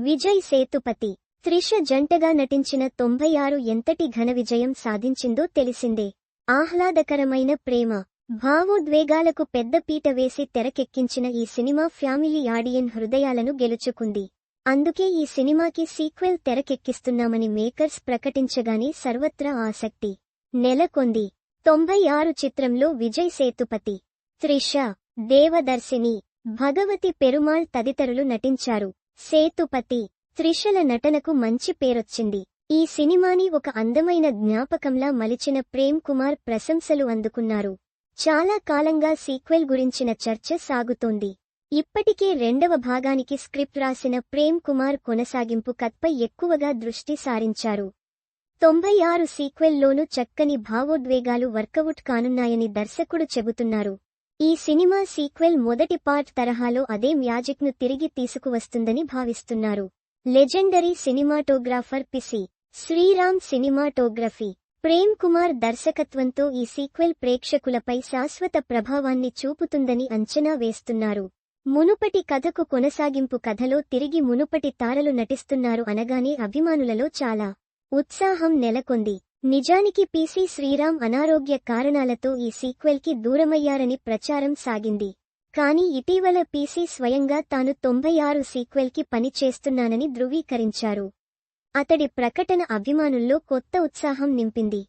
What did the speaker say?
విజయ్ సేతుపతి, త్రిష జంటగా నటించిన 96 ఎంతటి ఘన విజయం సాధించిందో తెలిసిందే. ఆహ్లాదకరమైన ప్రేమ, భావోద్వేగాలకు పెద్దపీట వేసి తెరకెక్కించిన ఈ సినిమా ఫ్యామిలీ ఆడియన్ హృదయాలను గెలుచుకుంది. అందుకే ఈ సినిమాకి సీక్వెల్ తెరకెక్కిస్తున్నామని మేకర్స్ ప్రకటించగానే సర్వత్రా ఆసక్తి నెలకొంది. 96 చిత్రంలో విజయ్ సేతుపతి, త్రిష, దేవదర్శిని, భగవతి పెరుమాళ్ తదితరులు నటించారు. సేతుపతి, త్రిషల నటనకు మంచి పేరొచ్చింది. ఈ సినిమాని ఒక అందమైన జ్ఞాపకంలా మలిచిన ప్రేమ్ కుమార్ ప్రశంసలు అందుకున్నారు. చాలా కాలంగా సీక్వెల్ గురించిన చర్చ సాగుతోంది. ఇప్పటికే రెండవ భాగానికి స్క్రిప్ట్ రాసిన ప్రేమ్ కుమార్ కొనసాగింపు కథపై ఎక్కువగా దృష్టి సారించారు. 96 సీక్వెల్లోనూ చక్కని భావోద్వేగాలు వర్కవుట్ కానున్నాయని దర్శకుడు చెబుతున్నారు. ఈ సినిమా సీక్వెల్ మొదటి పార్ట్ తరహాలో అదే మ్యాజిక్ను తిరిగి తీసుకువస్తుందని భావిస్తున్నారు. Legendary cinematographer PC Sriram cinematography, Prem Kumar దర్శకత్వంతో ఈ సీక్వెల్ ప్రేక్షకులపై శాశ్వత ప్రభావాన్ని చూపుతుందని అంచనా వేస్తున్నారు. మునుపటి కథకు కొనసాగింపు, కథలో తిరిగి మునుపటి తారలు నటిస్తున్నారు అనగానే అభిమానులలో చాలా ఉత్సాహం నెలకొంది. నిజానికి పిసి శ్రీరామ్ అనారోగ్య కారణాలతో ఈ సీక్వెల్కి దూరమయ్యారని ప్రచారం సాగింది. కానీ ఇటీవల పిసి స్వయంగా తాను 96 సీక్వెల్కి పని చేస్తున్నానని ధృవీకరించారు. అతడి ప్రకటన అభిమానుల్లో కొత్త ఉత్సాహం నింపింది.